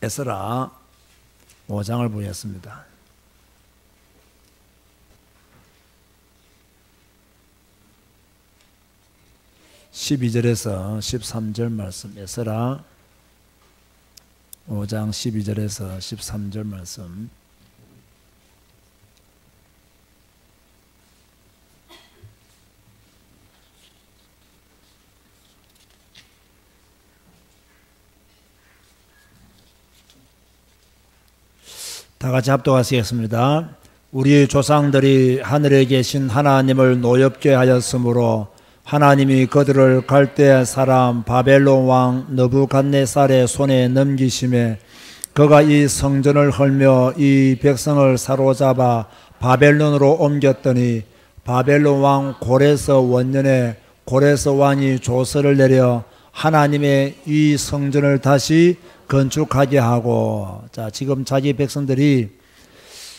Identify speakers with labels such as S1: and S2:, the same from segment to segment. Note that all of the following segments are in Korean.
S1: 에스라 5장을 보겠습니다. (12절에서) (13절) 말씀, 에스라 5장 12절에서 13절 말씀. 다 같이 합독하시겠습니다. 우리 조상들이 하늘에 계신 하나님을 노엽게 하였으므로 하나님이 그들을 갈대 사람 바벨론 왕 느부갓네살의 손에 넘기심에 그가 이 성전을 헐며 이 백성을 사로잡아 바벨론으로 옮겼더니 바벨론 왕 고레스 원년에 고레스 왕이 조서를 내려 하나님의 이 성전을 다시 건축하게 하고, 자, 지금 자기 백성들이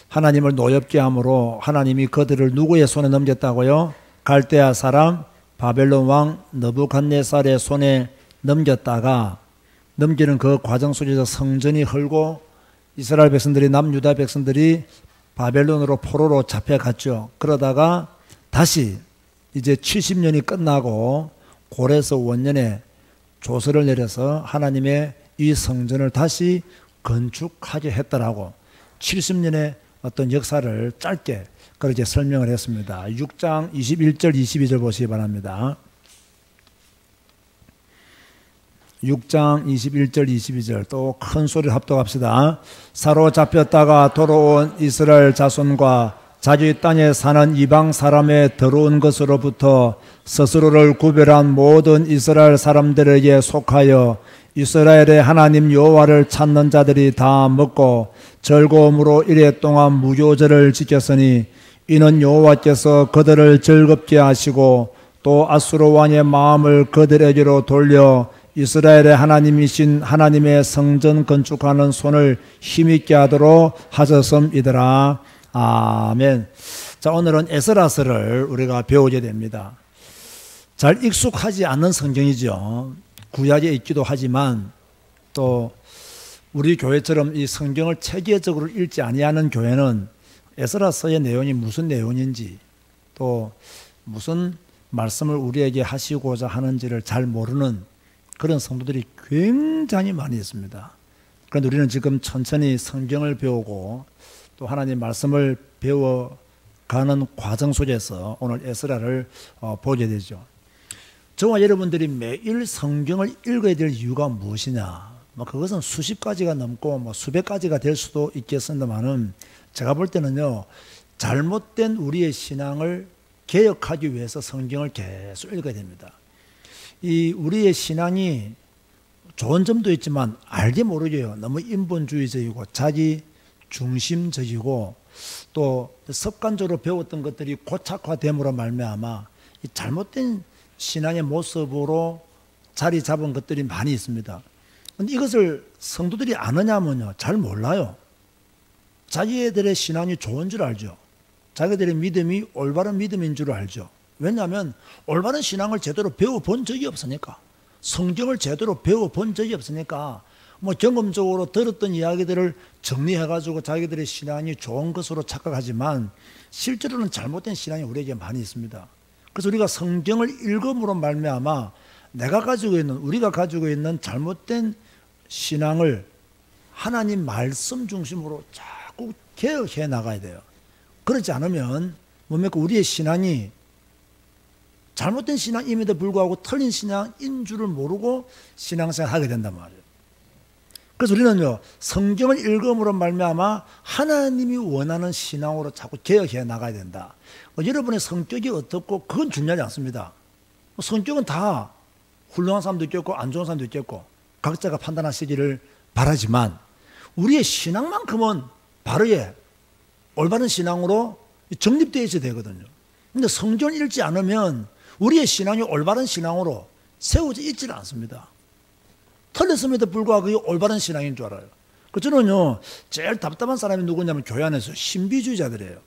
S1: 하나님을 노엽게 함으로 하나님이 그들을 누구의 손에 넘겼다고요? 갈대아 사람 바벨론 왕 느부갓네살의 손에 넘겼다가, 넘기는 그 과정 속에서 성전이 헐고 이스라엘 백성들이, 남유다 백성들이 바벨론으로 포로로 잡혀갔죠. 그러다가 다시 이제 70년이 끝나고 고레스 원년에 조서를 내려서 하나님의 이 성전을 다시 건축하게 했더라고. 70년의 어떤 역사를 짧게 그렇게 설명을 했습니다. 6장 21절 22절 보시기 바랍니다. 6장 21절 22절 또 큰 소리로 합독합시다. 사로잡혔다가 돌아온 이스라엘 자손과 자기 땅에 사는 이방 사람의 더러운 것으로부터 스스로를 구별한 모든 이스라엘 사람들에게 속하여 이스라엘의 하나님 여호와를 찾는 자들이 다 먹고 즐거움으로 이래 동안 무교절을 지켰으니 이는 여호와께서 그들을 즐겁게 하시고 또 아수르 왕의 마음을 그들에게로 돌려 이스라엘의 하나님이신 하나님의 성전 건축하는 손을 힘있게 하도록 하셨음이더라. 아멘. 자, 오늘은 에스라서를 우리가 배우게 됩니다. 잘 익숙하지 않는 성경이죠. 구약에 있기도 하지만 또 우리 교회처럼 이 성경을 체계적으로 읽지 아니하는 교회는 에스라서의 내용이 무슨 내용인지 또 무슨 말씀을 우리에게 하시고자 하는지를 잘 모르는 그런 성도들이 굉장히 많이 있습니다. 그런데 우리는 지금 천천히 성경을 배우고 또 하나님 말씀을 배워가는 과정 속에서 오늘 에스라를 보게 되죠. 저와 여러분들이 매일 성경을 읽어야 될 이유가 무엇이냐? 그것은 수십 가지가 넘고 수백 가지가 될 수도 있겠습니다만은 제가 볼 때는요, 잘못된 우리의 신앙을 개혁하기 위해서 성경을 계속 읽어야 됩니다. 이 우리의 신앙이 좋은 점도 있지만 알게 모르게요, 너무 인본주의적이고 자기 중심적이고 또 습관적으로 배웠던 것들이 고착화됨으로 말미암아 이 잘못된 신앙의 모습으로 자리 잡은 것들이 많이 있습니다. 그런데 이것을 성도들이 아느냐면요, 잘 몰라요. 자기들의 신앙이 좋은 줄 알죠. 자기들의 믿음이 올바른 믿음인 줄 알죠. 왜냐하면 올바른 신앙을 제대로 배워본 적이 없으니까, 성경을 제대로 배워본 적이 없으니까 경험적으로 들었던 이야기들을 정리해가지고 자기들의 신앙이 좋은 것으로 착각하지만 실제로는 잘못된 신앙이 우리에게 많이 있습니다. 그래서 우리가 성경을 읽음으로 말미암아 우리가 가지고 있는 잘못된 신앙을 하나님 말씀 중심으로 자꾸 개혁해 나가야 돼요. 그렇지 않으면 뭡니까? 우리의 신앙이 잘못된 신앙임에도 불구하고 틀린 신앙인 줄을 모르고 신앙생활을 하게 된단 말이에요. 그래서 우리는요, 성경을 읽음으로 말미암아 하나님이 원하는 신앙으로 자꾸 개혁해 나가야 된다. 여러분의 성격이 어떻고 그건 중요하지 않습니다. 성격은 다 훌륭한 사람도 있겠고 안 좋은 사람도 있겠고 각자가 판단하시기를 바라지만 우리의 신앙만큼은 바르게 올바른 신앙으로 정립되어 있어야 되거든요. 그런데 성경을 읽지 않으면 우리의 신앙이 올바른 신앙으로 세워져 있지는 않습니다. 틀렸음에도 불구하고 그게 올바른 신앙인 줄 알아요. 저는요, 제일 답답한 사람이 누구냐면 교회 안에서 신비주의자들이에요.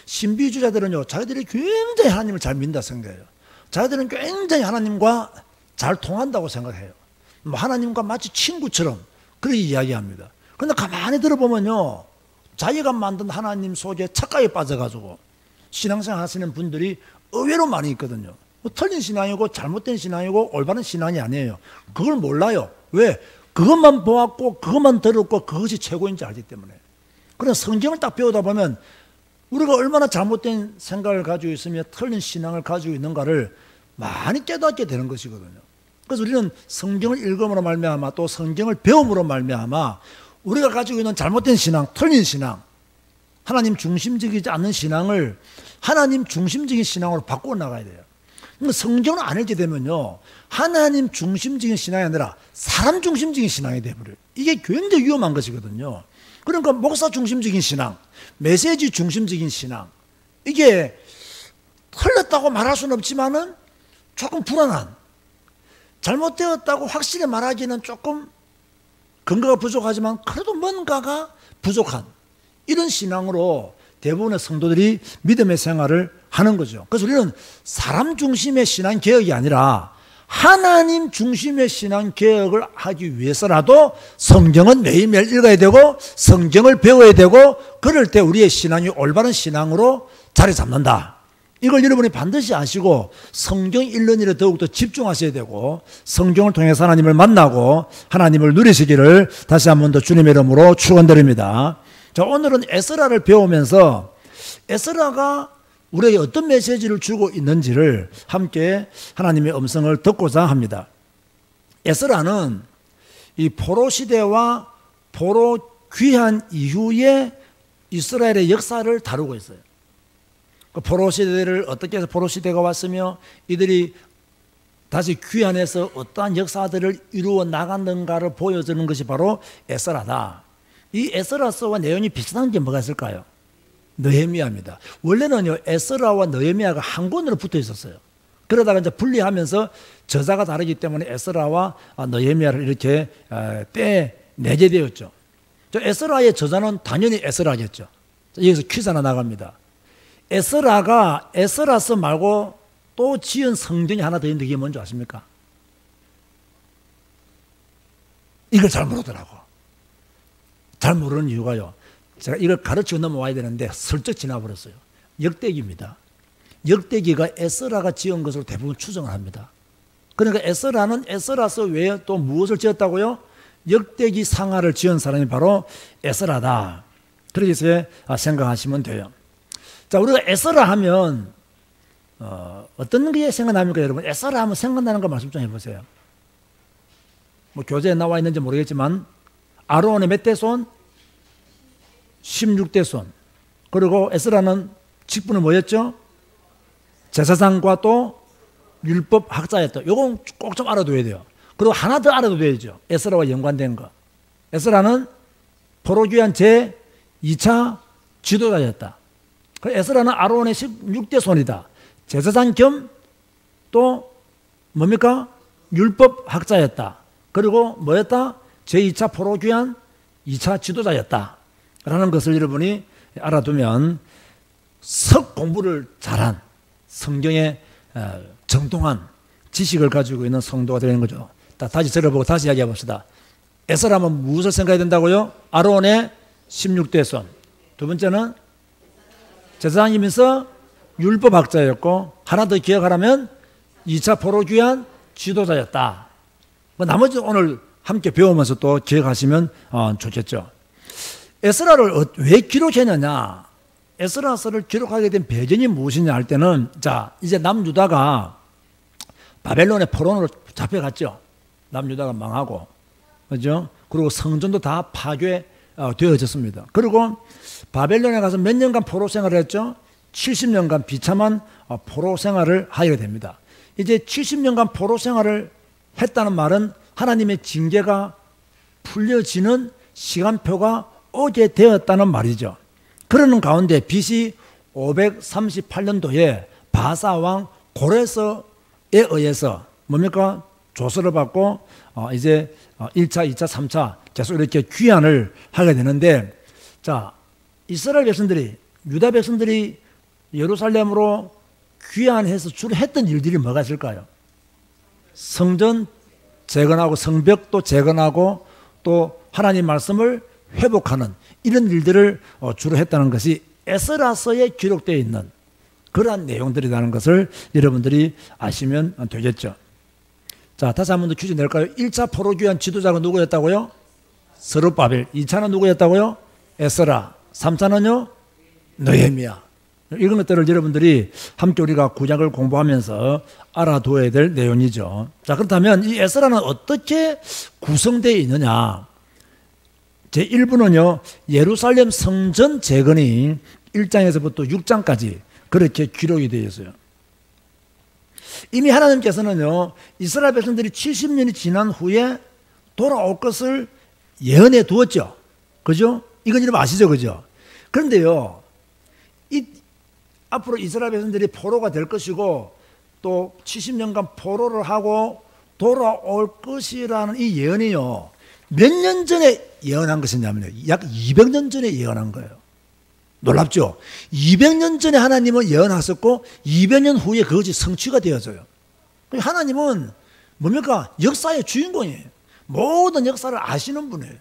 S1: 신비주의자들은요, 자기들이 굉장히 하나님을 잘 믿는다 생각해요. 자기들은 굉장히 하나님과 잘 통한다고 생각해요. 하나님과 마치 친구처럼 그렇게 이야기합니다. 근데 가만히 들어보면요, 자기가 만든 하나님 속에 착각에 빠져가지고 신앙생활 하시는 분들이 의외로 많이 있거든요. 뭐 틀린 신앙이고 잘못된 신앙이고 올바른 신앙이 아니에요. 그걸 몰라요. 왜? 그것만 보았고 그것만 들었고 그것이 최고인지 알기 때문에. 그래서 성경을 딱 배우다 보면 우리가 얼마나 잘못된 생각을 가지고 있으며 틀린 신앙을 가지고 있는가를 많이 깨닫게 되는 것이거든요. 그래서 우리는 성경을 읽음으로 말미암아 또 성경을 배움으로 말미암아 우리가 가지고 있는 잘못된 신앙, 틀린 신앙, 하나님 중심적이지 않는 신앙을 하나님 중심적인 신앙으로 바꾸어 나가야 돼요. 그러니까 성경을 안 읽게 되면요, 하나님 중심적인 신앙이 아니라 사람 중심적인 신앙이 되어버려요. 이게 굉장히 위험한 것이거든요. 그러니까 목사 중심적인 신앙, 메시지 중심적인 신앙, 이게 틀렸다고 말할 수는 없지만은 조금 불안한, 잘못되었다고 확실히 말하기는 조금 근거가 부족하지만 그래도 뭔가가 부족한 이런 신앙으로 대부분의 성도들이 믿음의 생활을 하는 거죠. 그래서 우리는 사람 중심의 신앙 개혁이 아니라 하나님 중심의 신앙 개혁을 하기 위해서라도 성경은 매일매일 읽어야 되고 성경을 배워야 되고, 그럴 때 우리의 신앙이 올바른 신앙으로 자리 잡는다. 이걸 여러분이 반드시 아시고 성경 읽는 일에 더욱더 집중하셔야 되고 성경을 통해서 하나님을 만나고 하나님을 누리시기를 다시 한 번 더 주님의 이름으로 축원드립니다. 자, 오늘은 에스라를 배우면서 에스라가 우리에게 어떤 메시지를 주고 있는지를 함께 하나님의 음성을 듣고자 합니다. 에스라는 이 포로 시대와 포로 귀환 이후에 이스라엘의 역사를 다루고 있어요. 포로 시대를 어떻게 해서 포로 시대가 왔으며 이들이 다시 귀환해서 어떠한 역사들을 이루어 나갔는가를 보여주는 것이 바로 에스라다. 이 에스라서와 내용이 비슷한 게 뭐가 있을까요? 느헤미야입니다. 원래는요, 에스라와 느헤미야가 한 권으로 붙어 있었어요. 그러다가 이제 분리하면서 저자가 다르기 때문에 에스라와 느헤미야를 이렇게 빼내게 되었죠. 에스라의 저자는 당연히 에스라겠죠. 여기서 퀴즈 하나 나갑니다. 에스라가 에스라서 말고 또 지은 성전이 하나 더 있는데 이게 뭔지 아십니까? 이걸 잘 모르더라고. 잘 모르는 이유가요, 제가 이걸 가르치고 넘어와야 되는데 슬쩍 지나버렸어요. 역대기입니다. 역대기가 에스라가 지은 것으로 대부분 추정을 합니다. 그러니까 에스라는 에스라서 외에 또 무엇을 지었다고요? 역대기 상하를 지은 사람이 바로 에스라다. 그렇게 생각하시면 돼요. 자, 우리가 에스라 하면 어떤 게 생각납니까, 여러분? 에스라 하면 생각나는 거 말씀 좀 해보세요. 뭐 교재에 나와 있는지 모르겠지만 아론의 몇 대 손? 16대 손. 그리고 에스라는 직분은 뭐였죠? 제사장과 또 율법 학자였다. 요건 꼭 좀 알아둬야 돼요. 그리고 하나 더 알아둬야죠. 에스라와 연관된 거. 에스라는 포로 귀환 제 2차 지도자였다. 에스라는 아론의 16대 손이다. 제사장 겸 또 뭡니까? 율법 학자였다. 그리고 뭐였다? 제2차 포로 귀환 2차 지도자였다. 라는 것을 여러분이 알아두면 석 공부를 잘한 성경에 정통한 지식을 가지고 있는 성도가 되는 거죠. 다시 들어보고 다시 이야기해 봅시다. 에스라면 무엇을 생각해야 된다고요? 아론의 16대 손. 두 번째는 제사장이면서 율법학자였고, 하나 더 기억하라면 2차 포로 귀환 지도자였다. 나머지 오늘 함께 배우면서 또 기억하시면 좋겠죠. 에스라를 왜 기록했느냐? 에스라서를 기록하게 된 배경이 무엇이냐 할 때는, 자, 이제 남유다가 바벨론의 포로로 잡혀갔죠. 남유다가 망하고, 그죠? 그리고 성전도 다 파괴되어졌습니다. 그리고 바벨론에 가서 몇 년간 포로 생활을 했죠? 70년간 비참한 포로 생활을 하게 됩니다. 이제 70년간 포로 생활을 했다는 말은 하나님의 징계가 풀려지는 시간표가 오게 되었다는 말이죠. 그러는 가운데 BC 538년도에 바사왕 고레서에 의해서 뭡니까? 조서를 받고 이제 1차, 2차, 3차 계속 이렇게 귀환을 하게 되는데, 자, 이스라엘 백성들이, 유다 백성들이 예루살렘으로 귀환해서 주로 했던 일들이 뭐가 있을까요? 성전 재건하고 성벽도 재건하고 또 하나님 말씀을 회복하는 이런 일들을 주로 했다는 것이 에스라서에 기록되어 있는 그러한 내용들이라는 것을 여러분들이 아시면 되겠죠. 자, 다시 한 번 더 퀴즈 낼까요? 1차 포로귀환 지도자가 누구였다고요? 스룹바벨. 2차는 누구였다고요? 에스라. 3차는요? 느헤미야. 이런 것들을 여러분들이 함께 우리가 구약을 공부하면서 알아둬야 될 내용이죠. 자, 그렇다면 이 에스라는 어떻게 구성되어 있느냐? 제1부는요, 예루살렘 성전 재건이 1장에서부터 6장까지 그렇게 기록이 되어 있어요. 이미 하나님께서는요, 이스라엘 백성들이 70년이 지난 후에 돌아올 것을 예언해 두었죠. 그죠? 이건 여러분 아시죠? 그죠? 그런데요, 앞으로 이스라엘 백성들이 포로가 될 것이고 또 70년간 포로를 하고 돌아올 것이라는 이 예언이요, 몇 년 전에 예언한 것이냐면요, 약 200년 전에 예언한 거예요. 놀랍죠? 200년 전에 하나님은 예언하셨고 200년 후에 그것이 성취가 되어져요. 하나님은 뭡니까? 역사의 주인공이에요. 모든 역사를 아시는 분이에요.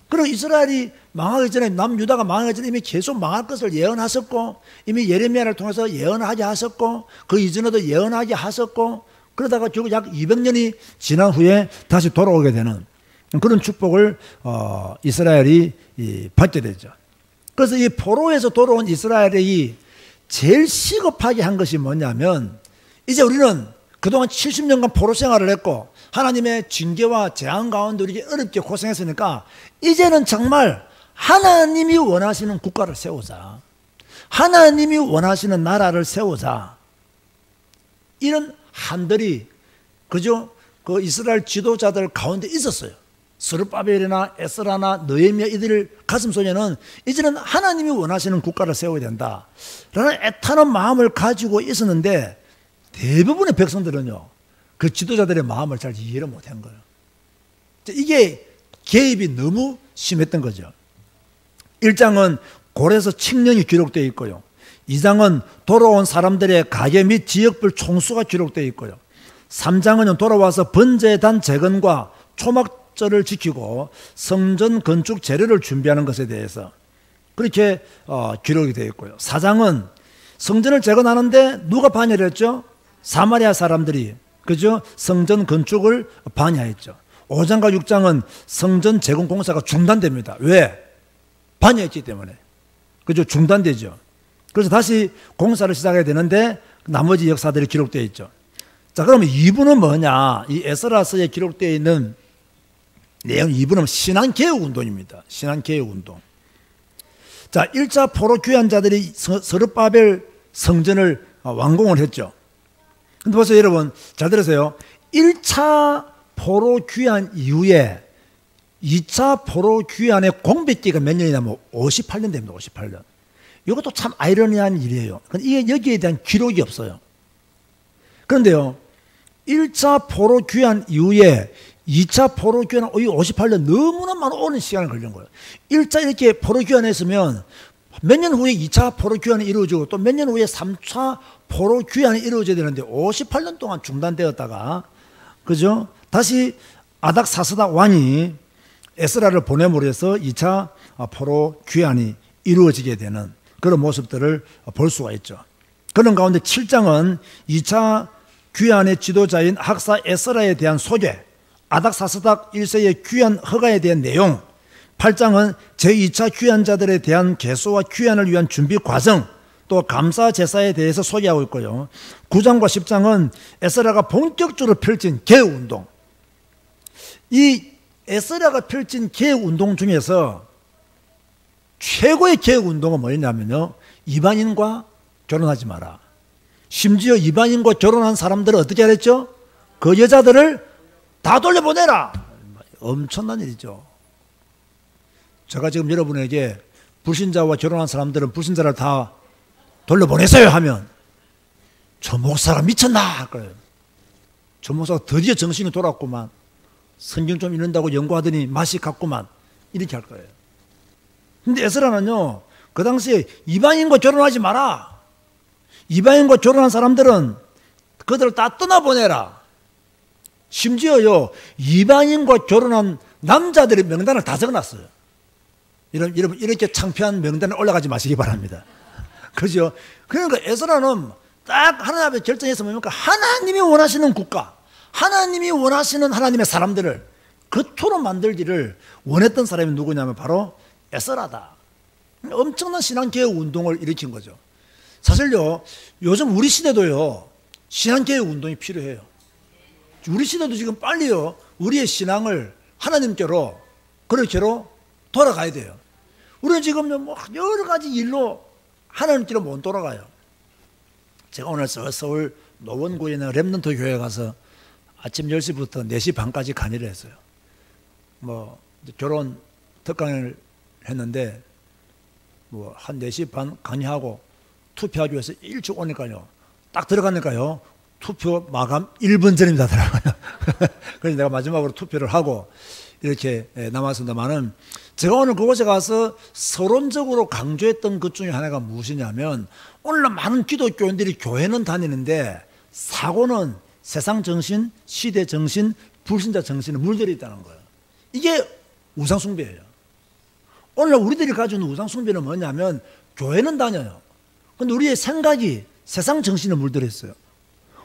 S1: 그리고 이스라엘이 망하기 전에, 남유다가 망하기 전에 이미 계속 망할 것을 예언하셨고, 이미 예레미야를 통해서 예언하게 하셨고, 그 이전에도 예언하게 하셨고, 그러다가 결국 약 200년이 지난 후에 다시 돌아오게 되는 그런 축복을 이스라엘이 받게 되죠. 그래서 이 포로에서 돌아온 이스라엘이 제일 시급하게 한 것이 뭐냐면, 이제 우리는 그동안 70년간 포로 생활을 했고 하나님의 징계와 재앙 가운데 우리가 어렵게 고생했으니까 이제는 정말 하나님이 원하시는 국가를 세우자, 하나님이 원하시는 나라를 세우자, 이런 한들이 그저 그 이스라엘 지도자들 가운데 있었어요. 스룹바벨이나 에스라나 느헤미야 이들 가슴속에는 이제는 하나님이 원하시는 국가를 세워야 된다 라는 애타는 마음을 가지고 있었는데, 대부분의 백성들은요, 그 지도자들의 마음을 잘 이해를 못한 거예요. 이게 개입이 너무 심했던 거죠. 1장은 고레서 칙령이 기록되어 있고요, 2장은 돌아온 사람들의 가계 및 지역별 총수가 기록되어 있고요, 3장은 돌아와서 번제단 재건과 초막절을 지키고 성전 건축 재료를 준비하는 것에 대해서 그렇게 기록이 되어 있고요, 4장은 성전을 재건하는데 누가 반대를 했죠? 사마리아 사람들이, 그죠? 성전 건축을 반대했죠. 5장과 6장은 성전 재건 공사가 중단됩니다. 왜? 반대했기 때문에. 그죠? 중단되죠. 그래서 다시 공사를 시작해야 되는데 나머지 역사들이 기록되어 있죠. 자, 그러면 2부는 뭐냐? 이 에스라서에 기록되어 있는 내용 2부는 신앙개혁운동입니다. 신앙개혁운동. 자, 1차 포로 귀환자들이 스룹바벨 성전을 완공을 했죠. 근데 벌써 여러분 잘 들으세요. 1차 포로 귀환 이후에 2차 포로 귀환의 공백기가 몇 년이냐면 58년 됩니다. 58년. 이것도 참 아이러니한 일이에요. 이게 여기에 대한 기록이 없어요. 그런데요, 1차 포로 귀환 이후에 2차 포로 귀환 58년, 너무나 많은 오랜 시간을 걸린 거예요. 1차 이렇게 포로 귀환했으면 몇 년 후에 2차 포로 귀환이 이루어지고 또 몇 년 후에 3차 포로 귀환이 이루어져야 되는데 58년 동안 중단되었다가, 그죠? 다시 아닥사스닥 왕이 에스라를 보냄으로 해서 2차 포로 귀환이 이루어지게 되는 그런 모습들을 볼 수가 있죠. 그런 가운데 7장은 2차 귀환의 지도자인 학사 에스라에 대한 소개, 아닥사스닥 1세의 귀환 허가에 대한 내용, 8장은 제2차 귀환자들에 대한 개수와 귀환을 위한 준비 과정, 또 감사 제사에 대해서 소개하고 있고요. 9장과 10장은 에스라가 본격적으로 펼친 개혁운동, 이 에스라가 펼친 개혁운동 중에서 최고의 개혁운동은 뭐였냐면요, 이방인과 결혼하지 마라. 심지어 이방인과 결혼한 사람들은 어떻게 하랬죠? 그 여자들을 다 돌려보내라. 엄청난 일이죠. 제가 지금 여러분에게 불신자와 결혼한 사람들은 불신자를 다 돌려보내세요 하면 저 목사가 미쳤나 할 거예요. 저 목사가 드디어 정신이 돌았구만, 성경 좀 읽는다고 연구하더니 맛이 갔구만, 이렇게 할 거예요. 근데 에스라는요, 그 당시에 이방인과 결혼하지 마라, 이방인과 결혼한 사람들은 그들을 다 떠나보내라, 심지어요 이방인과 결혼한 남자들의 명단을 다 적어놨어요. 이렇게 창피한 명단에 올라가지 마시기 바랍니다. 그죠? 그러니까 에스라는 딱 하나님 앞에 결정해서 뭡니까? 하나님이 원하시는 국가, 하나님이 원하시는 하나님의 사람들을 그토록 만들기를 원했던 사람이 누구냐면 바로 에스라다. 엄청난 신앙개혁 운동을 일으킨 거죠. 사실요, 요즘 우리 시대도요, 신앙개혁 운동이 필요해요. 우리 시대도 지금 빨리요, 우리의 신앙을 하나님께로, 그렇게로 돌아가야 돼요. 우리는 지금 뭐 여러 가지 일로 하나님께로 못 돌아가요. 제가 오늘 서울 노원구에 있는 렘넌트 교회에 가서 아침 10시부터 4시 반까지 강의를 했어요. 뭐, 결혼 특강을 했는데, 뭐, 한 4시 반 강의하고 투표하기 위해서 일찍 오니까요. 딱 들어가니까요. 투표 마감 1분 전입니다. 그래서 내가 마지막으로 투표를 하고 이렇게 남았습니다만은, 제가 오늘 그곳에 가서 서론적으로 강조했던 것 중에 하나가 무엇이냐면, 오늘 많은 기독교인들이 교회는 다니는데 사고는 세상 정신, 시대 정신, 불신자 정신에 물들어 있다는 거예요. 이게 우상숭배예요. 오늘 우리들이 가지고 있는 우상숭배는 뭐냐면, 교회는 다녀요. 근데 우리의 생각이 세상 정신에 물들어 있어요.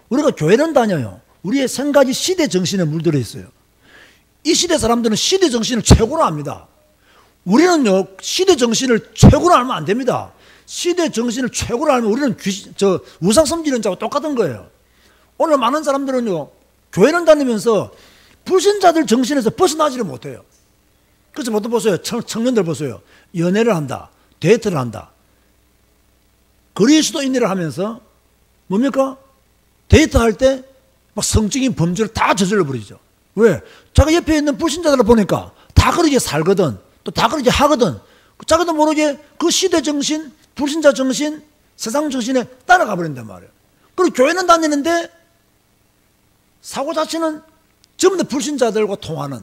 S1: 우리가 교회는 다녀요. 우리의 생각이 시대 정신에 물들어 있어요. 이 시대 사람들은 시대 정신을 최고로 압니다. 우리는요, 시대 정신을 최고로 알면 안 됩니다. 시대 정신을 최고로 알면 우리는 우상 섬기는 자와 똑같은 거예요. 오늘 많은 사람들은요, 교회는 다니면서 불신자들 정신에서 벗어나지를 못해요. 그래서 보통 보세요. 청년들 보세요. 연애를 한다. 데이트를 한다. 그리스도인이라 하면서 뭡니까? 데이트할 때 막 성적인 범죄를 다 저질러 버리죠. 왜? 자기 옆에 있는 불신자들을 보니까 다 그렇게 살거든. 또 다 그렇게 하거든. 자기도 모르게 그 시대 정신, 불신자 정신, 세상 정신에 따라가 버린단 말이에요. 그리고 교회는 다니는데 사고 자체는 전부 다 불신자들과 통하는,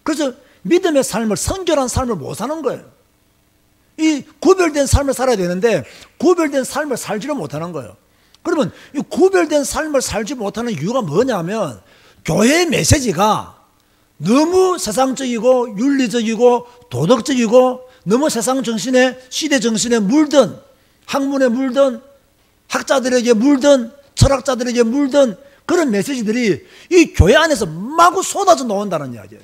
S1: 그래서 믿음의 삶을, 성결한 삶을 못 사는 거예요. 이 구별된 삶을 살아야 되는데 구별된 삶을 살지를 못하는 거예요. 그러면 이 구별된 삶을 살지 못하는 이유가 뭐냐면, 교회의 메시지가 너무 세상적이고 윤리적이고 도덕적이고 너무 세상 정신에, 시대 정신에 물든, 학문에 물든, 학자들에게 물든, 철학자들에게 물든 그런 메시지들이 이 교회 안에서 마구 쏟아져 나온다는 이야기예요.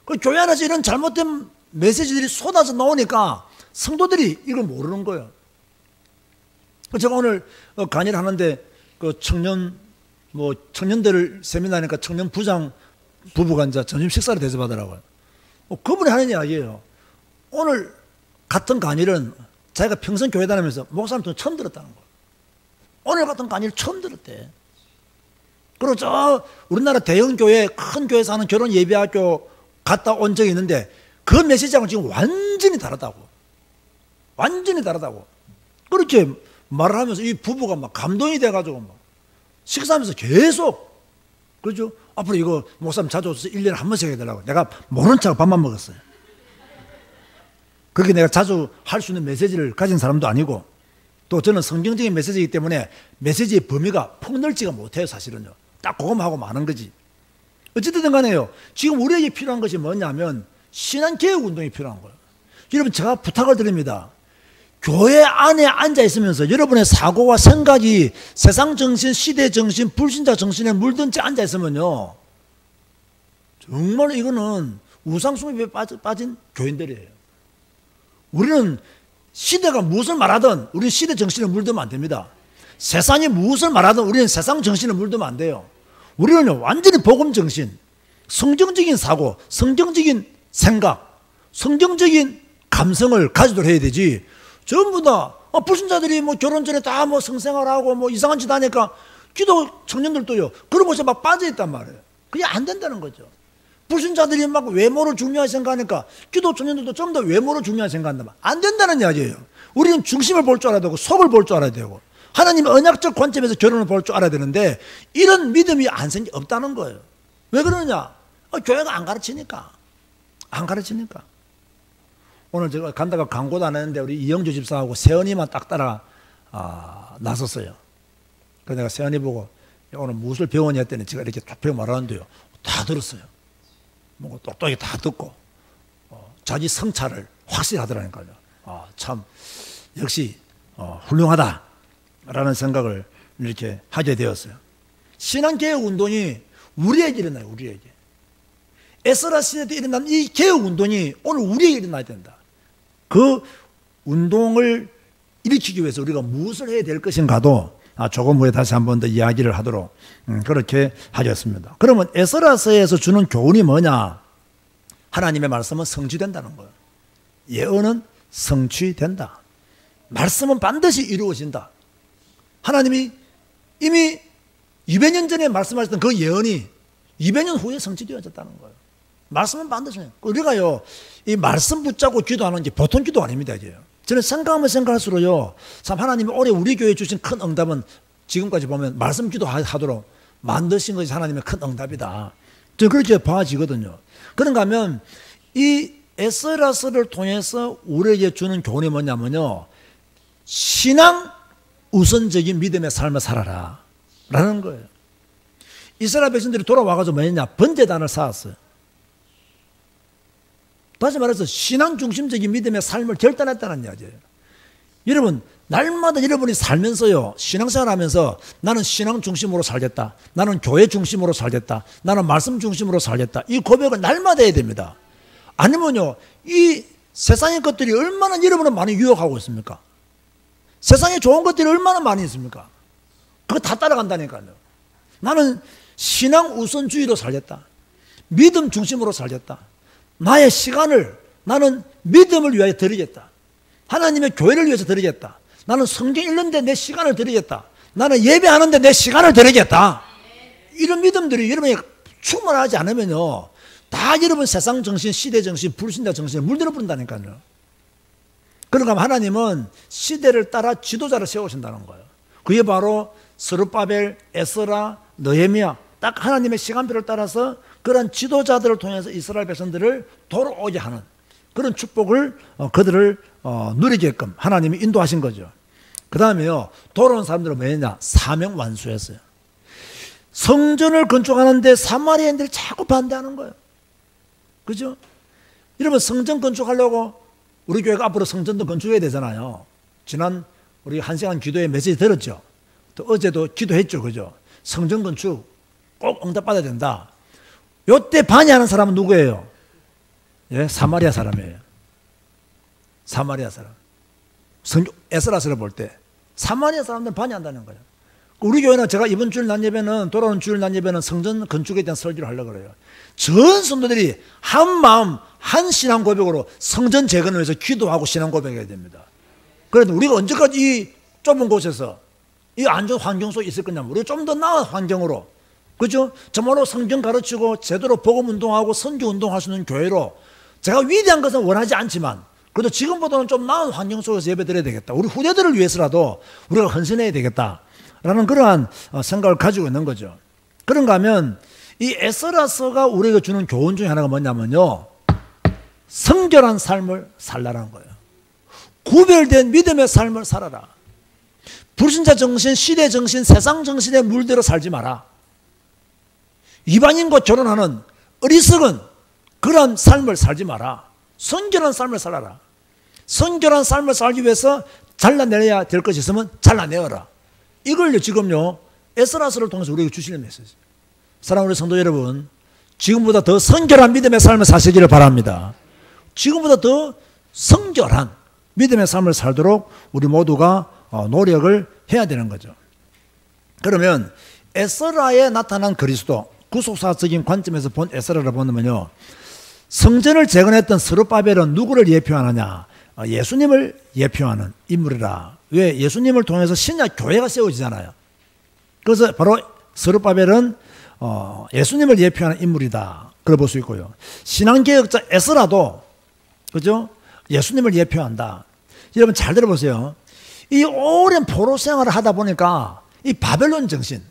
S1: 그 교회 안에서 이런 잘못된 메시지들이 쏟아져 나오니까 성도들이 이걸 모르는 거예요. 제가 오늘 강의를 하는데 그 청년들 세미나니까 청년 부장 부부가 이제 점심 식사를 대접하더라고요. 그분이 하는 이야기예요. 오늘 같은 강의는 자기가 평생 교회 다니면서 목사님도 처음 들었다는 거예요. 오늘 같은 강의를 처음 들었대. 그리고 저 우리나라 대형 교회, 큰 교회에서 하는 결혼 예비학교 갔다 온 적이 있는데 그 메시지하고 지금 완전히 다르다고. 완전히 다르다고. 그렇게 말을 하면서 이 부부가 막 감동이 돼가지고 막 식사하면서 계속, 그죠? 앞으로 이거 목사님 자주 오셔서 1년에 한 번씩 해달라고. 내가 모른 척 밥만 먹었어요. 그렇게 내가 자주 할 수 있는 메시지를 가진 사람도 아니고, 또 저는 성경적인 메시지이기 때문에 메시지의 범위가 폭넓지가 못해요, 사실은요. 딱 그것만 하고 마는 거지. 어쨌든 간에요, 지금 우리에게 필요한 것이 뭐냐면 신앙개혁 운동이 필요한 거예요. 여러분, 제가 부탁을 드립니다. 교회 안에 앉아 있으면서 여러분의 사고와 생각이 세상 정신, 시대 정신, 불신자 정신에 물든 채 앉아 있으면요, 정말 이거는 우상숭배에 빠진 교인들이에요. 우리는 시대가 무엇을 말하든 우리는 시대 정신에 물들면 안 됩니다. 세상이 무엇을 말하든 우리는 세상 정신에 물들면 안 돼요. 우리는 완전히 복음 정신, 성경적인 사고, 성경적인 생각, 성경적인 감성을 가지도록 해야 되지. 전부 다 불신자들이 뭐 결혼 전에 다 뭐 성생활하고 뭐 이상한 짓 하니까 기도 청년들도요, 그런 곳에 막 빠져 있단 말이에요. 그게 안 된다는 거죠. 불신자들이 막 외모를 중요하게 생각하니까 기도 청년들도 전부 다 외모를 중요하게 생각한단 말이에요. 안 된다는 이야기예요. 우리는 중심을 볼 줄 알아야 되고 속을 볼 줄 알아야 되고 하나님의 언약적 관점에서 결혼을 볼 줄 알아야 되는데 이런 믿음이 없다는 거예요. 왜 그러느냐? 교회가 안 가르치니까. 안 가르치니까. 오늘 제가 간다가 광고도 안 했는데 우리 이영주 집사하고 세연이만 딱 따라 나섰어요. 그래서 내가 세연이 보고 오늘 무엇을 배우냐 했더니 제가 이렇게 딱 배워 말하는데요, 다 들었어요. 뭔가 똑똑히 다 듣고 자기 성찰을 확실히 하더라니까요. 참 역시 훌륭하다라는 생각을 이렇게 하게 되었어요. 신앙개혁 운동이 우리에게 일어나요. 우리에게. 에스라 시대 때 일어난 이 개혁 운동이 오늘 우리에게 일어나야 된다. 그 운동을 일으키기 위해서 우리가 무엇을 해야 될 것인가도 조금 후에 다시 한 번 더 이야기를 하도록 그렇게 하겠습니다. 그러면 에스라서에서 주는 교훈이 뭐냐? 하나님의 말씀은 성취된다는 거예요. 예언은 성취된다. 말씀은 반드시 이루어진다. 하나님이 이미 200년 전에 말씀하셨던 그 예언이 200년 후에 성취되어졌다는 거예요. 말씀은 반드시. 우리가요, 이 말씀 붙잡고 기도하는 게 보통 기도 아닙니다, 이게요. 저는 생각하면 생각할수록요, 참 하나님이 올해 우리 교회에 주신 큰 응답은 지금까지 보면 말씀 기도하도록 만드신 것이 하나님의 큰 응답이다. 저는 그렇게 봐지거든요. 그런가 하면 이 에스라서를 통해서 우리에게 주는 교훈이 뭐냐면요, 신앙 우선적인 믿음의 삶을 살아라 라는 거예요. 이스라엘 백성들이 돌아와가지고 뭐 했냐? 번제단을 쌓았어요. 다시 말해서 신앙 중심적인 믿음의 삶을 결단했다는 이야기예요. 여러분, 날마다 여러분이 살면서요, 신앙생활 하면서 나는 신앙 중심으로 살겠다, 나는 교회 중심으로 살겠다, 나는 말씀 중심으로 살겠다, 이 고백을 날마다 해야 됩니다. 아니면요, 이 세상의 것들이 얼마나 여러분을 많이 유혹하고 있습니까? 세상에 좋은 것들이 얼마나 많이 있습니까? 그거 다 따라간다니까요. 나는 신앙 우선주의로 살겠다, 믿음 중심으로 살겠다, 나의 시간을 나는 믿음을 위하여 드리겠다, 하나님의 교회를 위해서 드리겠다, 나는 성경 읽는데 내 시간을 드리겠다, 나는 예배하는데 내 시간을 드리겠다, 이런 믿음들이 여러분이 충만하지 않으면요, 다 여러분 세상 정신, 시대 정신, 불신자 정신에 물들어 버린다니까요. 그러니까 하나님은 시대를 따라 지도자를 세우신다는 거예요. 그게 바로 스룹바벨, 에스라, 느헤미야, 딱 하나님의 시간표를 따라서 그런 지도자들을 통해서 이스라엘 백성들을 돌아오게 하는 그런 축복을 그들을 누리게끔 하나님이 인도하신 거죠. 그 다음에요, 돌아온 사람들은 뭐였냐? 사명 완수했어요. 성전을 건축하는데 사마리아인들이 자꾸 반대하는 거예요. 그죠? 여러분, 성전 건축하려고 우리 교회가 앞으로 성전도 건축해야 되잖아요. 지난 우리 1시간 기도회 메시지 들었죠? 또 어제도 기도했죠. 그죠? 성전 건축 꼭 응답받아야 된다. 요때 반대하는 사람은 누구예요? 예, 사마리아 사람이에요. 사마리아 사람. 에스라서를 볼 때 사마리아 사람들은 반대한다는 거예요. 우리 교회는 제가 이번 주일 난 예배는, 돌아오는 주일 난 예배는 성전 건축에 대한 설교를 하려고 그래요. 전 성도들이 한 마음, 한 신앙 고백으로 성전 재건을 위해서 기도하고 신앙 고백해야 됩니다. 그래도 우리가 언제까지 이 좁은 곳에서 이 안 좋은 환경 속에 있을 거냐면, 우리가 좀 더 나은 환경으로, 그죠? 정말로 성경 가르치고 제대로 복음 운동하고 선교 운동할 수 있는 교회로, 제가 위대한 것은 원하지 않지만 그래도 지금보다는 좀 나은 환경 속에서 예배 드려야 되겠다, 우리 후대들을 위해서라도 우리가 헌신해야 되겠다라는 그러한 생각을 가지고 있는 거죠. 그런가 하면 이 에스라서가 우리에게 주는 교훈 중에 하나가 뭐냐면요, 성결한 삶을 살라는 거예요. 구별된 믿음의 삶을 살아라. 불신자 정신, 시대 정신, 세상 정신에 물들어 살지 마라. 이방인과 결혼하는 어리석은 그런 삶을 살지 마라. 성결한 삶을 살아라. 성결한 삶을 살기 위해서 잘라내야 될 것이 있으면 잘라내어라. 이걸요, 지금요, 에스라서를 통해서 우리에게 주시는 메시지. 사랑하는 성도 여러분, 지금보다 더 성결한 믿음의 삶을 사시기를 바랍니다. 지금보다 더 성결한 믿음의 삶을 살도록 우리 모두가 노력을 해야 되는 거죠. 그러면 에스라에 나타난 그리스도, 구속사적인 관점에서 본 에스라를 보면요, 성전을 재건했던 스룹바벨은 누구를 예표하느냐? 예수님을 예표하는 인물이라. 왜? 예수님을 통해서 신약 교회가 세워지잖아요. 그래서 바로 스룹바벨은 예수님을 예표하는 인물이다, 그걸 볼 수 있고요. 신앙개혁자 에스라도, 그죠? 예수님을 예표한다. 여러분 잘 들어보세요. 이 오랜 포로 생활을 하다 보니까 이 바벨론 정신,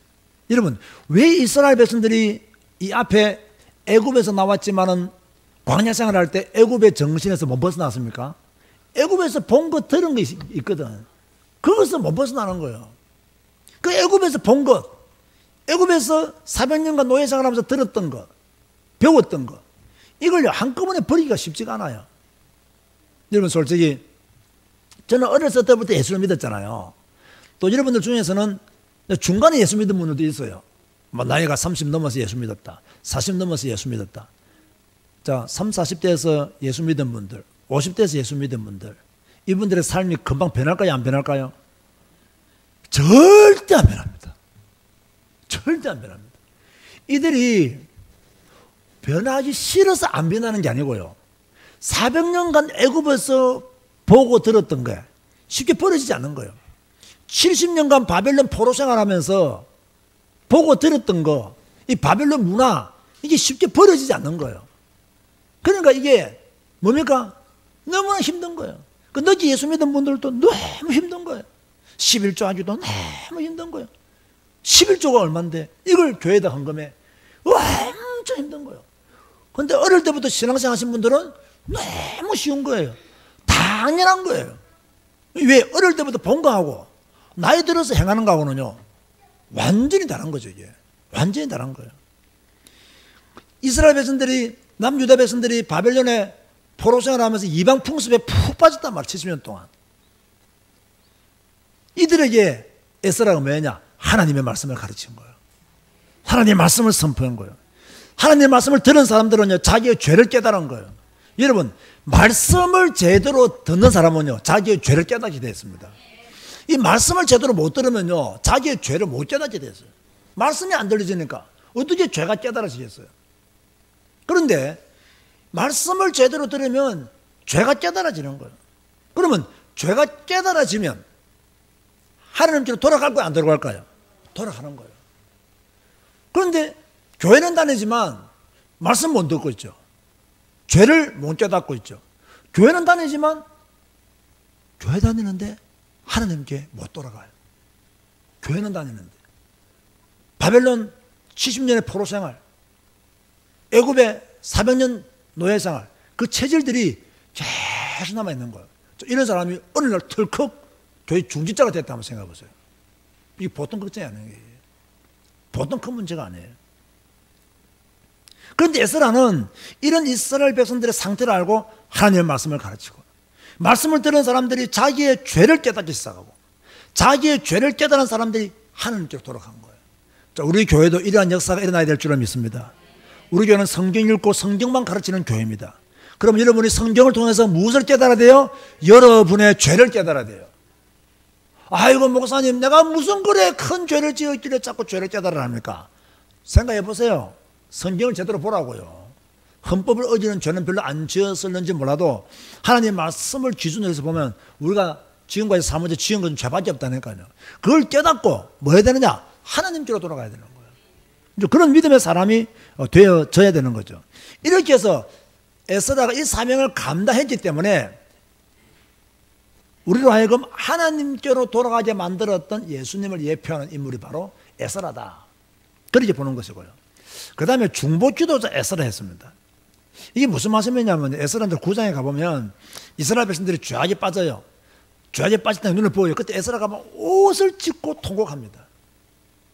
S1: 여러분 왜 이스라엘 백성들이 이 앞에 애굽에서 나왔지만은 광야 생활할 때 애굽의 정신에서 못 벗어났습니까? 애굽에서 본 것, 들은 게 있거든. 그것을 못 벗어나는 거예요. 그 애굽에서 본 것, 애굽에서 400년간 노예생활하면서 들었던 것, 배웠던 것, 이걸 한꺼번에 버리기가 쉽지가 않아요. 여러분 솔직히 저는 어렸을 때부터 예수를 믿었잖아요. 또 여러분들 중에서는 중간에 예수 믿은 분들도 있어요. 뭐 나이가 30 넘어서 예수 믿었다. 40 넘어서 예수 믿었다. 자, 30, 40대에서 예수 믿은 분들, 50대에서 예수 믿은 분들, 이분들의 삶이 금방 변할까요? 안 변할까요? 절대 안 변합니다. 절대 안 변합니다. 이들이 변하기 싫어서 안 변하는 게 아니고요. 400년간 애굽에서 보고 들었던 게 쉽게 버려지지 않는 거예요. 70년간 바벨론 포로 생활하면서 보고 들었던 거, 이 바벨론 문화, 이게 쉽게 버려지지 않는 거예요. 그러니까 이게 뭡니까? 너무나 힘든 거예요. 그 늦게 예수 믿은 분들도 너무 힘든 거예요. 11조 하기도 너무 힘든 거예요. 11조가 얼만데 이걸 교회에다 헌금해. 완전 힘든 거예요. 근데 어릴 때부터 신앙생활 하신 분들은 너무 쉬운 거예요. 당연한 거예요. 왜? 어릴 때부터 본 거하고 나이 들어서 행하는 거하고는요, 완전히 다른 거죠, 이게. 완전히 다른 거예요. 이스라엘 백성들이, 남유다 백성들이 바벨론에 포로 생활하면서 이방 풍습에 푹 빠졌단 말이에요, 70년 동안. 이들에게 에스라가 뭐냐? 하나님의 말씀을 가르친 거예요. 하나님의 말씀을 선포한 거예요. 하나님의 말씀을 들은 사람들은요, 자기의 죄를 깨달은 거예요. 여러분, 말씀을 제대로 듣는 사람은요, 자기의 죄를 깨닫게 되어 있습니다. 이 말씀을 제대로 못 들으면요, 자기의 죄를 못 깨닫게 됐어요. 말씀이 안 들려지니까 어떻게 죄가 깨달아지겠어요? 그런데 말씀을 제대로 들으면 죄가 깨달아지는 거예요. 그러면 죄가 깨달아지면 하나님께로 돌아갈 거야, 안 돌아갈까요? 돌아가는 거예요. 그런데 교회는 다니지만 말씀 못 듣고 있죠. 죄를 못 깨닫고 있죠. 교회는 다니지만 교회 다니는데 하나님께 못 돌아가요. 교회는 다니는데. 바벨론 70년의 포로 생활, 애굽의 400년 노예 생활, 그 체질들이 계속 남아있는 거예요. 이런 사람이 어느 날 털컥 교회 중직자가 됐다 한번 생각해 보세요. 이게 보통 걱정이 아니에요. 보통 큰 문제가 아니에요. 그런데 에스라는 이런 이스라엘 백성들의 상태를 알고 하나님의 말씀을 가르치고, 말씀을 들은 사람들이 자기의 죄를 깨닫기 시작하고, 자기의 죄를 깨달은 사람들이 하나님께로 돌아간 거예요. 자, 우리 교회도 이러한 역사가 일어나야 될 줄을 믿습니다. 우리 교회는 성경 읽고 성경만 가르치는 교회입니다. 그럼 여러분이 성경을 통해서 무엇을 깨달아야 돼요? 여러분의 죄를 깨달아야 돼요. 아이고 목사님, 내가 무슨 그래 큰 죄를 지었길래 자꾸 죄를 깨달으라 합니까? 생각해 보세요. 성경을 제대로 보라고요. 헌법을 어기는 죄는 별로 안 지었을는지 몰라도 하나님 말씀을 기준으로 해서 보면 우리가 지금까지 사무제 지은 건 죄밖에 없다니까요. 그걸 깨닫고 뭐 해야 되느냐? 하나님께로 돌아가야 되는 거예요. 이제 그런 믿음의 사람이 되어져야 되는 거죠. 이렇게 해서 에스라가 이 사명을 감당했기 때문에 우리로 하여금 하나님께로 돌아가게 만들었던 예수님을 예표하는 인물이 바로 에스라다. 그렇게 보는 것이고요. 그 다음에 중보기도자 에스라 했습니다. 이게 무슨 말씀이냐면 에스라들 9장에 가보면 이스라엘 백성들이 죄악에 빠져요. 죄악에 빠질 때 눈을 보여요. 그때 에스라가 막 옷을 찢고 통곡합니다.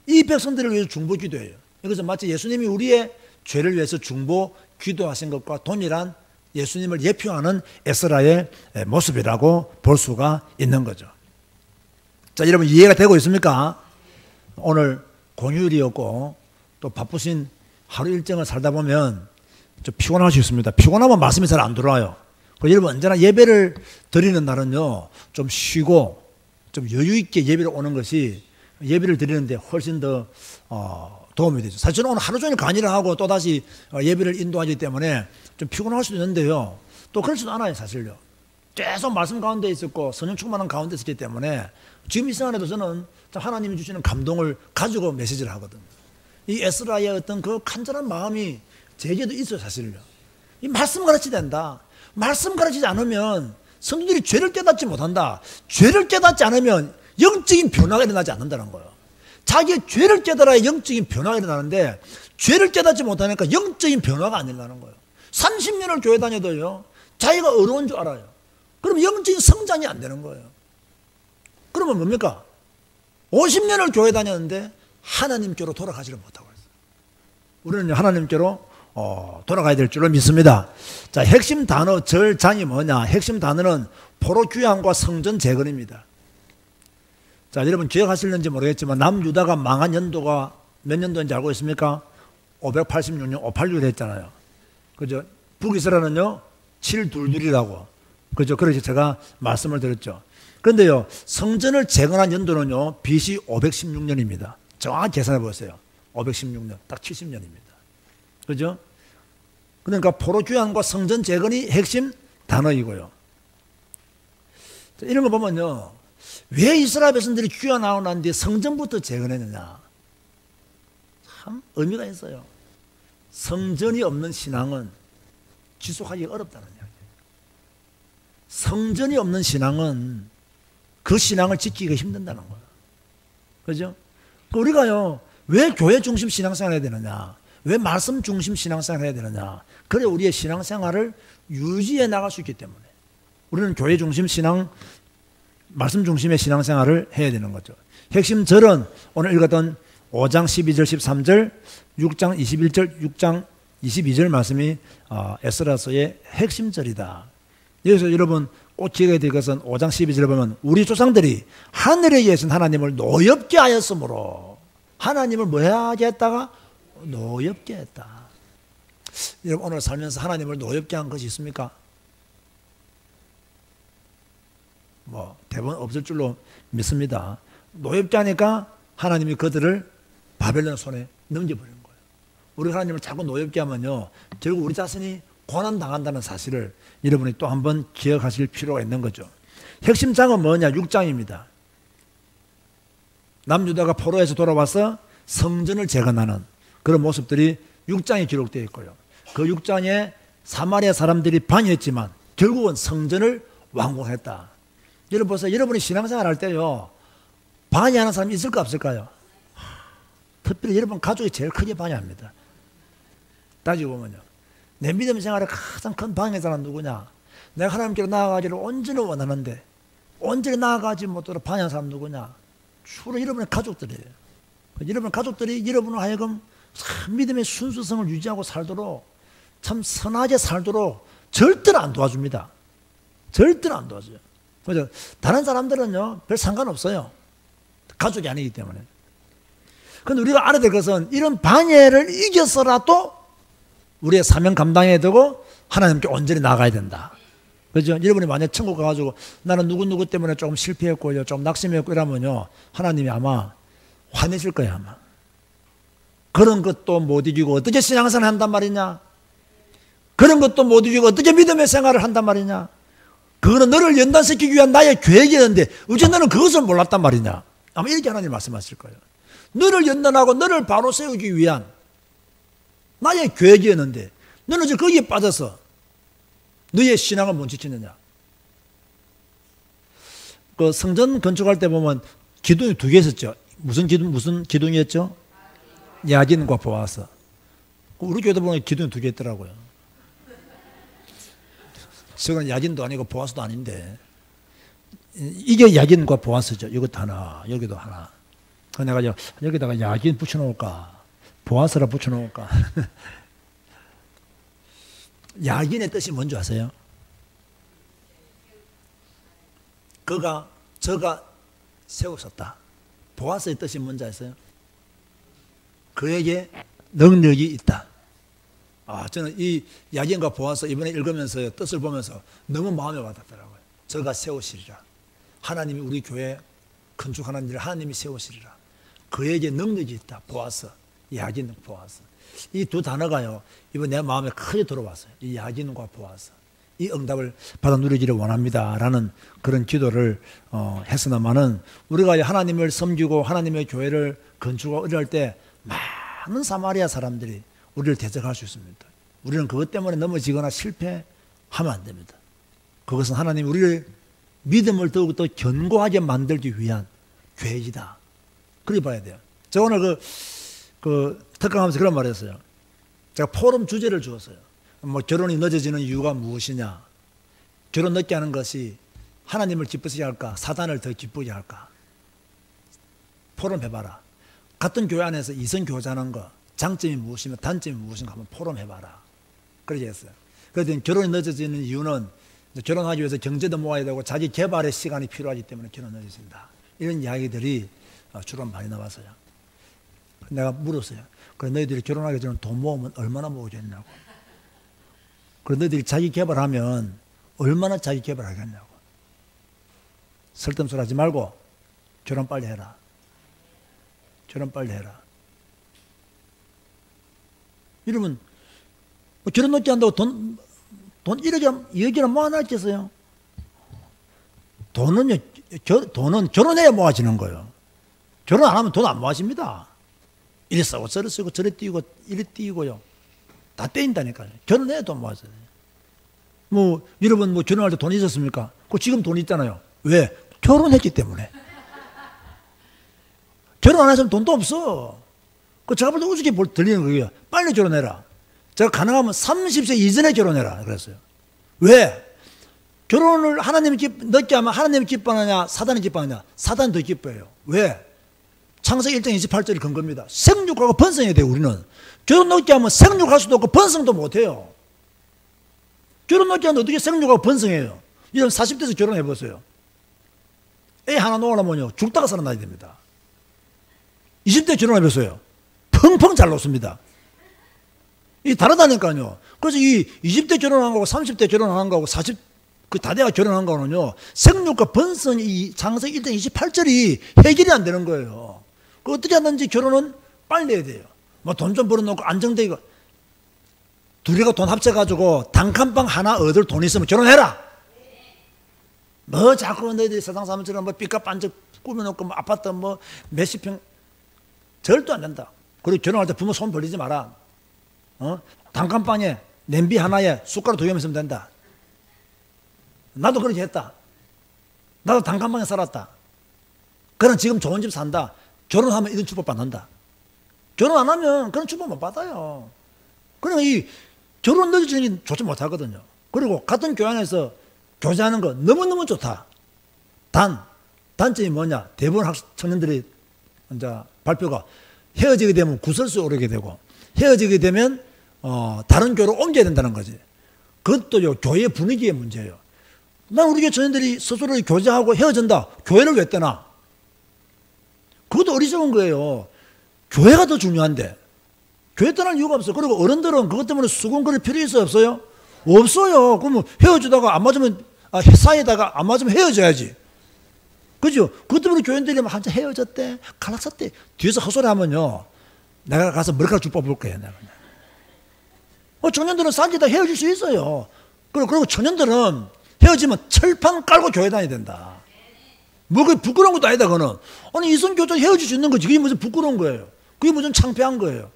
S1: 이 백성들을 위해서 중보기도해요. 이것은 마치 예수님이 우리의 죄를 위해서 중보기도하신 것과 동일한 예수님을 예표하는 에스라의 모습이라고 볼 수가 있는 거죠. 자, 여러분 이해가 되고 있습니까? 오늘 공휴일이었고 또 바쁘신 하루 일정을 살다 보면 좀 피곤할 수 있습니다. 피곤하면 말씀이 잘 안 들어와요. 여러분 언제나 예배를 드리는 날은요, 좀 쉬고 좀 여유 있게 예배를 오는 것이 예배를 드리는데 훨씬 더 도움이 되죠. 사실 저는 오늘 하루 종일 강의를 하고 또다시 예배를 인도하기 때문에 좀 피곤할 수도 있는데요, 또 그렇지도 않아요. 사실요. 계속 말씀 가운데 있었고 성령 충만한 가운데 있었기 때문에 지금 이 시간에도 저는 하나님이 주시는 감동을 가지고 메시지를 하거든요. 이 에스라의 어떤 그 간절한 마음이 제게도 있어요. 사실요. 이 말씀 가르쳐야 된다. 말씀 가르치지 않으면 성도들이 죄를 깨닫지 못한다. 죄를 깨닫지 않으면 영적인 변화가 일어나지 않는다는 거예요. 자기의 죄를 깨달아야 영적인 변화가 일어나는데 죄를 깨닫지 못하니까 영적인 변화가 안 일어나는 거예요. 30년을 교회 다녀도요, 자기가 어려운 줄 알아요. 그럼 영적인 성장이 안 되는 거예요. 그러면 뭡니까? 50년을 교회 다녔는데 하나님께로 돌아가지를 못하고 있어요. 우리는 하나님께로 돌아가야 될 줄로 믿습니다. 자, 핵심 단어 절장이 뭐냐? 핵심 단어는 포로 귀환과 성전 재건입니다. 자, 여러분 기억하실는지 모르겠지만 남유다가 망한 연도가 몇 년도인지 알고 있습니까? 586년 586이 됐잖아요. 그죠? 북이스라엘은요 722이라고 그죠? 그렇게 제가 말씀을 드렸죠. 그런데요 성전을 재건한 연도는요 BC 516년입니다. 정확히 계산해 보세요. 516년 딱 70년입니다. 그죠? 그러니까 포로 귀환과 성전 재건이 핵심 단어이고요. 이런 거 보면요 왜 이스라엘 백성들이 귀환 나오고 난 뒤에 성전부터 재건했느냐? 참 의미가 있어요. 성전이 없는 신앙은 지속하기 어렵다는 이야기예요. 성전이 없는 신앙은 그 신앙을 지키기가 힘든다는 거예요. 그죠? 우리가요 왜 교회 중심 신앙생활 해야 되느냐? 왜 말씀 중심 신앙생활 해야 되느냐? 그래 우리의 신앙생활을 유지해 나갈 수 있기 때문에 우리는 교회 중심 신앙, 말씀 중심의 신앙생활을 해야 되는 거죠. 핵심 절은 오늘 읽었던 5장 12절 13절 6장 21절 6장 22절 말씀이 에스라서의 핵심 절이다. 여기서 여러분 꼭 기억해야 될 것은 5장 12절에 보면 우리 조상들이 하늘에 계신 하나님을 노엽게 하였으므로 하나님을 뭐 하게 했다가 노엽게 했다. 여러분 오늘 살면서 하나님을 노엽게 한 것이 있습니까? 뭐 대부분 없을 줄로 믿습니다. 노엽게 하니까 하나님이 그들을 바벨론 손에 넘겨버린 거예요. 우리 하나님을 자꾸 노엽게 하면요 결국 우리 자신이 고난당한다는 사실을 여러분이 또 한번 기억하실 필요가 있는 거죠. 핵심 장은 뭐냐? 6장입니다. 남유다가 포로에서 돌아와서 성전을 재건하는 그런 모습들이 6장에 기록되어 있고요. 그 6장에 사마리아 사람들이 방해했지만 결국은 성전을 완공했다. 여러분 보세요. 여러분이 신앙생활 할 때요 방해하는 사람이 있을까 없을까요? 특별히 여러분 가족이 제일 크게 방해합니다. 따지고 보면요. 내 믿음 생활에 가장 큰 방해 사람 누구냐? 내가 하나님께로 나아가기를 온전히 원하는데 온전히 나아가지 못하도록 방해하는 사람 누구냐? 주로 여러분의 가족들이에요. 여러분 가족들이 여러분을 하여금 참 믿음의 순수성을 유지하고 살도록 참 선하게 살도록 절대로 안 도와줍니다. 절대로 안 도와줘요. 그죠? 다른 사람들은요 별 상관없어요. 가족이 아니기 때문에. 그런데 우리가 알아야 될 것은 이런 방해를 이겨서라도 우리의 사명 감당해야 되고 하나님께 온전히 나가야 된다. 그죠? 여러분이 만약 천국 가가지고 나는 누구누구 때문에 조금 실패했고요, 좀 낙심했고 이러면요, 하나님이 아마 화내실 거예요, 아마. 그런 것도 못 이기고 어떻게 신앙생활을 한단 말이냐? 그런 것도 못 이기고 어떻게 믿음의 생활을 한단 말이냐? 그거는 너를 연단시키기 위한 나의 계획이었는데 어째 너는 그것을 몰랐단 말이냐? 아마 이렇게 하나님 말씀하실 거예요. 너를 연단하고 너를 바로 세우기 위한 나의 계획이었는데 너는 이제 거기에 빠져서 너의 신앙을 못 지키느냐? 그 성전 건축할 때 보면 기둥이 두 개 있었죠. 무슨 기둥이었죠? 야긴과 보아스. 우리 교회도 보면 기둥이 두 개 있더라고요. 저건 야긴도 아니고 보아스도 아닌데 이게 야긴과 보아스죠. 이것도 하나, 여기도 하나. 내가 여기다가 야긴 붙여놓을까? 보아스라 붙여놓을까? 야긴의 뜻이 뭔지 아세요? 저가 세웠었다. 보아스의 뜻이 뭔지 아세요? 그에게 능력이 있다. 저는 이 야긴과 보아스 이번에 읽으면서 뜻을 보면서 너무 마음에 와닿더라고요. 저가 세우시리라. 하나님이 우리 교회 건축하는 일을 하나님이 세우시리라. 그에게 능력이 있다. 보아스, 야긴, 보아스. 이 두 단어가요, 이번 내 마음에 크게 들어왔어요. 이 야긴과 보아스. 이 응답을 받아 누리기를 원합니다. 라는 그런 기도를 했으나마는 우리가 하나님을 섬기고 하나님의 교회를 건축하고 이럴 때 많은 사마리아 사람들이 우리를 대적할 수 있습니다. 우리는 그것 때문에 넘어지거나 실패하면 안 됩니다. 그것은 하나님 우리를 믿음을 더욱더 견고하게 만들기 위한 계획이다. 그렇게 봐야 돼요. 제가 오늘 특강하면서 그런 말을 했어요. 제가 포럼 주제를 주었어요. 결혼이 늦어지는 이유가 무엇이냐? 결혼 늦게 하는 것이 하나님을 기쁘시게 할까? 사단을 더 기쁘게 할까? 포럼 해봐라. 같은 교회 안에서 이성 교제하는 거, 장점이 무엇이며 단점이 무엇인가 한번 포럼해봐라. 그렇게 했어요. 그래서 결혼이 늦어지는 이유는 결혼하기 위해서 경제도 모아야 되고 자기 개발의 시간이 필요하기 때문에 결혼이 늦어진다. 이런 이야기들이 주로 많이 나왔어요. 내가 물었어요. 그래 너희들이 결혼하기 전에 돈 모으면 얼마나 모으겠냐고. 그래 너희들이 자기 개발하면 얼마나 자기 개발하겠냐고. 설득소리 하지 말고 결혼 빨리 해라. 결혼 빨리 해라. 이러면 결혼 늦게 한다고 돈 1억이나 2억이나 모아놨겠어요? 돈은 결혼해야 모아지는 거예요. 결혼 안 하면 돈 안 모아집니다. 이리 쓰고 저리 쓰고 저리 띄고 이리 띄고요. 다 떼인다니까요. 결혼해야 돈 모아져요. 여러분 결혼할 때 돈 있었습니까? 지금 돈 있잖아요. 왜? 결혼했기 때문에. 결혼 안 했으면 돈도 없어. 제가 볼 때 우습게 들리는 거예요. 빨리 결혼해라. 제가 가능하면 30세 이전에 결혼해라 그랬어요. 왜? 결혼을 하나님이 늦게 하면 하나님이 기뻐하느냐 사단이 기뻐하느냐? 사단이 더 기뻐해요. 왜? 창세기 1장 28절이 근거입니다. 생육하고 번성해야 돼요. 우리는. 결혼 늦게 하면 생육할 수도 없고 번성도 못해요. 결혼 늦게 하면 어떻게 생육하고 번성해요? 이런 40대에서 결혼해보세요. 애 하나 놓으려면요 죽다가 살아나야 됩니다. 20대 결혼해보세요. 펑펑 잘 놓습니다. 이 다르다니까요. 그래서 이 20대 결혼한 거하고 30대 결혼한 거하고 40, 다대가 결혼한 거는요, 생육과 번성이 이 창세기 1장 28절이 해결이 안 되는 거예요. 어떻게 하든지 결혼은 빨리 해야 돼요. 돈 좀 벌어놓고 안정되고, 둘이가 돈 합쳐가지고 단칸방 하나 얻을 돈 있으면 결혼해라! 자꾸 너희들이 세상 사람처럼 삐까 반짝 꾸며놓고 아파트 몇십 평, 절도 안 된다. 그리고 결혼할 때 부모 손 벌리지 마라. 단칸방에 냄비 하나에 숟가락 2개만 있으면 된다. 나도 그렇게 했다. 나도 단칸방에 살았다. 그럼 지금 좋은 집 산다. 결혼하면 이런 축복 받는다. 결혼 안 하면 그런 축복 못 받아요. 그러니까 이 결혼 늦어지는 게 좋지 못하거든요. 그리고 같은 교회 안에서 교제하는 거 너무너무 좋다. 단점이 뭐냐? 대부분 청년들이 이제 발표가 헤어지게 되면 구설수에 오르게 되고 헤어지게 되면 다른 교회로 옮겨야 된다는 거지. 그것도요 교회 분위기의 문제예요. 난 우리 교회 청년들이 스스로 교제하고 헤어진다. 교회를 왜 떠나? 그것도 어리석은 거예요. 교회가 더 중요한데 교회 떠날 이유가 없어요. 그리고 어른들은 그것 때문에 수군거릴 필요 있어요 없어요? 없어요. 그러면 헤어지다가 안 맞으면 사이에다가 안 맞으면 헤어져야지. 그죠? 그것 때문에 교인들이 한참 헤어졌대, 갈라섰대. 뒤에서 헛소리 하면요, 내가 가서 머리카락 쭉 뽑을 거예요. 내가. 청년들은 살기다 헤어질 수 있어요. 그리고 청년들은 헤어지면 철판 깔고 교회 다녀야 된다. 그게 부끄러운 것도 아니다, 그거는. 아니, 이성교제는 헤어질 수 있는 거지. 그게 무슨 부끄러운 거예요. 그게 무슨 창피한 거예요.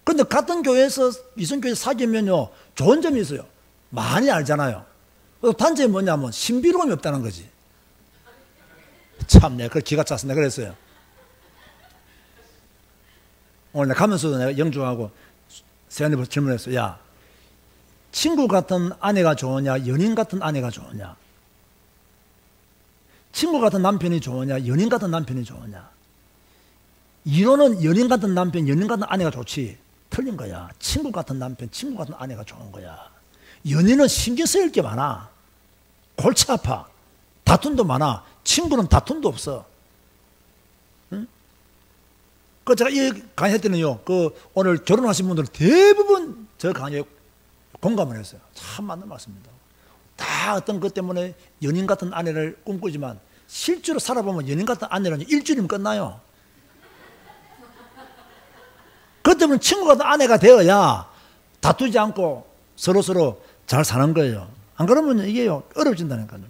S1: 그런데 같은 교회에서 이성교제 사귀면요, 좋은 점이 있어요. 많이 알잖아요. 단점이 뭐냐면 신비로움이 없다는 거지. 참, 내가 그걸 기가 찼어. 내가 그랬어요. 오늘 내가 가면서도 내가 영주하고 세연이 질문했어요. 야, 친구 같은 아내가 좋으냐, 연인 같은 아내가 좋으냐? 친구 같은 남편이 좋으냐, 연인 같은 남편이 좋으냐? 이론은 연인 같은 남편, 연인 같은 아내가 좋지. 틀린 거야. 친구 같은 남편, 친구 같은 아내가 좋은 거야. 연인은 신경 쓰일 게 많아. 골치 아파. 다툼도 많아. 친구는 다툼도 없어. 응? 제가 이 강의 때는요, 오늘 결혼하신 분들 대부분 저 강의에 공감을 했어요. 참 맞는 말씀입니다. 다 어떤 것 때문에 연인 같은 아내를 꿈꾸지만 실제로 살아보면 연인 같은 아내는 일주일이면 끝나요. 그것 때문에 친구 같은 아내가 되어야 다투지 않고 서로 잘 사는 거예요. 안 그러면 이게요, 어려워진다니까요.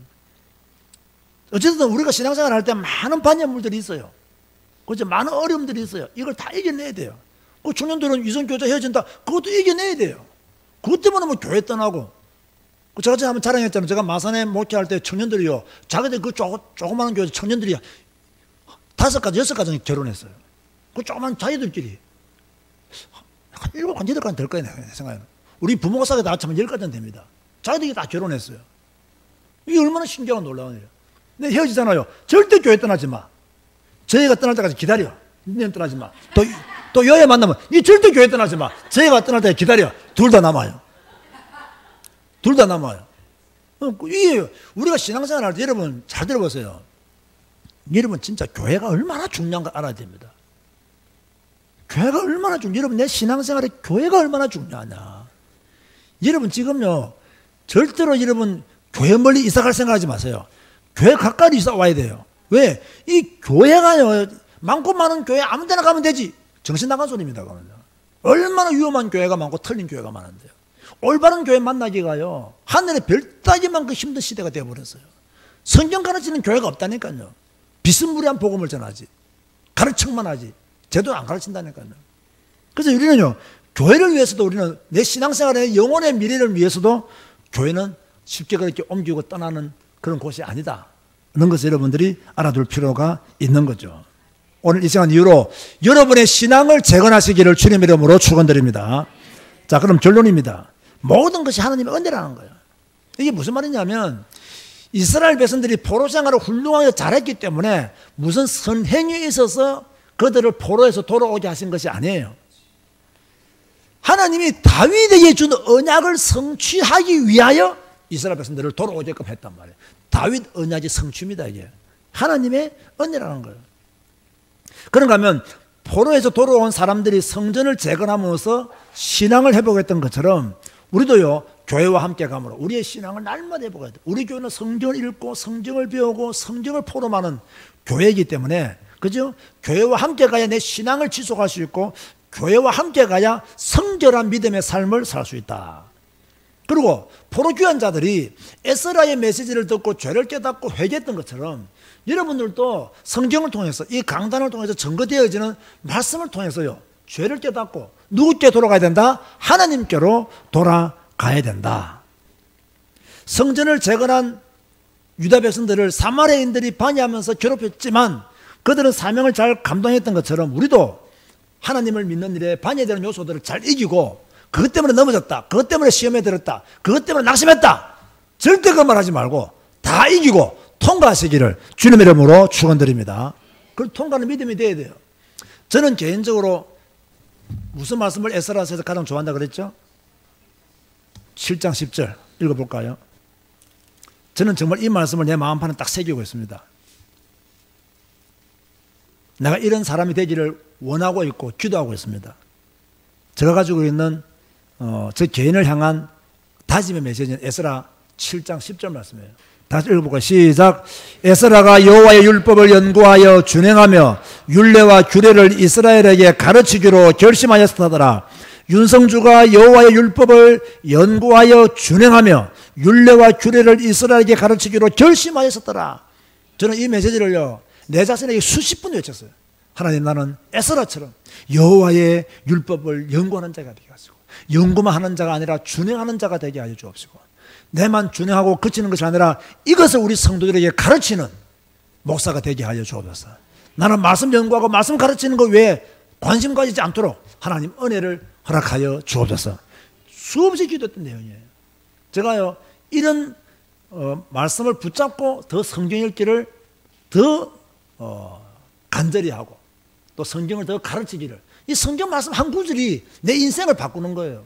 S1: 어쨌든 우리가 신앙생활 할 때 많은 반전물들이 있어요. 그죠? 많은 어려움들이 있어요. 이걸 다 이겨내야 돼요. 그 청년들은 이성교제 헤어진다. 그것도 이겨내야 돼요. 그것 때문에 교회 떠나고. 제가 한번 자랑했잖아요. 제가 마산에 목회할 때 청년들이요. 자기들 조그마한 교회 청년들이 5가지, 6가지 결혼했어요. 그 조그마한 자기들끼리. 한 7가지, 8가지 될 거예요. 내 생각에는. 우리 부모가 싸게 다 합치면 10가지는 됩니다. 자기들이 다 결혼했어요. 이게 얼마나 신기하고 놀라운 일이에요. 근데 헤어지잖아요. 절대 교회 떠나지 마. 저희가 떠날 때까지 기다려. 너는 떠나지 마. 또 여야 만나면 니 절대 교회 떠나지 마. 저희가 떠날 때 기다려. 둘 다 남아요. 둘 다 남아요. 이게 우리가 신앙생활 할 때 여러분 잘 들어보세요. 여러분 진짜 교회가 얼마나 중요한가 알아야 됩니다. 교회가 얼마나 여러분 내 신앙생활에 교회가 얼마나 중요하냐. 여러분 지금요 절대로 여러분 교회 멀리 이사갈 생각하지 마세요. 교회 가까이 이사 와야 돼요. 왜? 이 교회가요 많고 많은 교회 아무 데나 가면 되지. 정신 나간 소리입니다. 그러면. 얼마나 위험한 교회가 많고 틀린 교회가 많은데요. 올바른 교회 만나기가요 하늘에 별 따기만큼 힘든 시대가 되어버렸어요. 성경 가르치는 교회가 없다니까요. 비스무리한 복음을 전하지. 가르쳐만 하지. 제대로 안 가르친다니까요. 그래서 우리는요 교회를 위해서도 우리는 내 신앙생활의 영혼의 미래를 위해서도 교회는 쉽게 그렇게 옮기고 떠나는 그런 곳이 아니다. 그런 것을 여러분들이 알아둘 필요가 있는 거죠. 오늘 이 시간 이후로 여러분의 신앙을 재건하시기를 주님의 이름으로 축원드립니다. 자, 그럼 결론입니다. 모든 것이 하나님의 은혜라는 거예요. 이게 무슨 말이냐면 이스라엘 백성들이 포로 생활을 훌륭하게 잘했기 때문에 무슨 선행이 있어서 그들을 포로에서 돌아오게 하신 것이 아니에요. 하나님이 다윗에게 준 언약을 성취하기 위하여 이스라엘 백성들을 돌아오게끔 했단 말이에요. 다윗 언약이 성취입니다. 이게 하나님의 은혜라는 거예요. 그런가 하면 포로에서 돌아온 사람들이 성전을 재건함으로써 신앙을 회복했던 것처럼 우리도요 교회와 함께 가므로 우리의 신앙을 날마다 회복해야 돼요. 우리 교회는 성경을 읽고 성경을 배우고 성경을 포럼하는 교회이기 때문에 그죠? 교회와 함께 가야 내 신앙을 지속할 수 있고 교회와 함께 가야 성결한 믿음의 삶을 살 수 있다. 그리고 포로 귀환 자들이 에스라의 메시지를 듣고 죄를 깨닫고 회개했던 것처럼 여러분들도 성경을 통해서 이 강단을 통해서 증거되어지는 말씀을 통해서요 죄를 깨닫고 누구께 돌아가야 된다? 하나님께로 돌아가야 된다. 성전을 재건한 유다 백성들을 사마리아인들이 반의하면서 괴롭혔지만 그들은 사명을 잘 감당했던 것처럼 우리도 하나님을 믿는 일에 반의되는 요소들을 잘 이기고 그것 때문에 넘어졌다, 그것 때문에 시험에 들었다, 그것 때문에 낙심했다, 절대 그 말하지 말고 다 이기고 통과하시기를 주님의 이름으로 축원드립니다. 그 통과는 믿음이 돼야 돼요. 저는 개인적으로 무슨 말씀을 에스라서에서 가장 좋아한다 그랬죠? 7장 10절 읽어볼까요? 저는 정말 이 말씀을 내 마음판에 딱 새기고 있습니다. 내가 이런 사람이 되기를 원하고 있고 기도하고 있습니다. 제가 가지고 있는 저 개인을 향한 다짐의 메시지는 에스라 7장 10절 말씀이에요. 다시 읽어볼까요? 시작. 에스라가 여호와의 율법을 연구하여 준행하며 율례와 규례를 이스라엘에게 가르치기로 결심하였다더라. 윤성주가 여호와의 율법을 연구하여 준행하며 율례와 규례를 이스라엘에게 가르치기로 결심하였었더라. 저는 이 메시지를요 내 자신에게 수십 번 외쳤어요. 하나님, 나는 에스라처럼 여호와의 율법을 연구하는 자가 되게 하시고 연구만 하는 자가 아니라 준행하는 자가 되게 하여 주옵시고 내만 준행하고 그치는 것이 아니라 이것을 우리 성도들에게 가르치는 목사가 되게 하여 주옵소서. 나는 말씀 연구하고 말씀 가르치는 것 외에 관심 가지지 않도록 하나님 은혜를 허락하여 주옵소서. 수없이 기도했던 내용이에요. 제가요 이런 말씀을 붙잡고 더 성경 읽기를 더 간절히 하고 또 성경을 더 가르치기를, 이 성경 말씀 한 구절이 내 인생을 바꾸는 거예요.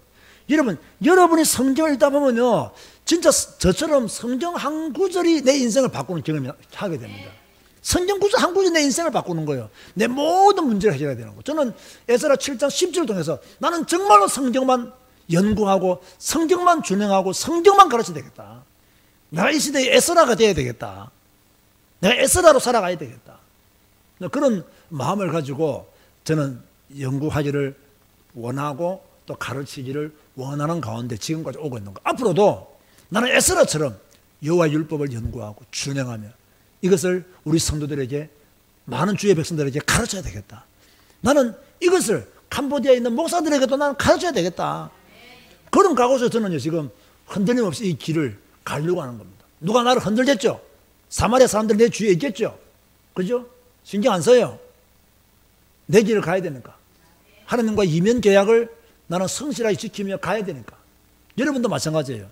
S1: 여러분이 성경을 읽다 보면요 진짜 저처럼 성경 한 구절이 내 인생을 바꾸는 경험을 하게 됩니다. 성경 구절 한 구절이 내 인생을 바꾸는 거예요. 내 모든 문제를 해결해야 되는 거예요. 저는 에스라 7장 10절을 통해서 나는 정말로 성경만 연구하고 성경만 준행하고 성경만 가르쳐야 되겠다. 내가 이 시대에 에스라가 되어야 되겠다. 내가 에스라로 살아가야 되겠다. 그런 마음을 가지고 저는 연구하기를 원하고 또 가르치기를 원하는 가운데 지금까지 오고 있는 거. 앞으로도 나는 에스라처럼 여호와의 율법을 연구하고 준행하며 이것을 우리 성도들에게, 많은 주의 백성들에게 가르쳐야 되겠다. 나는 이것을 캄보디아에 있는 목사들에게도 나는 가르쳐야 되겠다. 그런 각오에서 저는 지금 흔들림 없이 이 길을 가려고 하는 겁니다. 누가 나를 흔들겠죠? 사마리아 사람들 내 주위에 있겠죠? 그죠? 신경 안 써요. 내 길을 가야 되니까. 하나님과 이면 계약을 나는 성실하게 지키며 가야 되니까. 여러분도 마찬가지예요.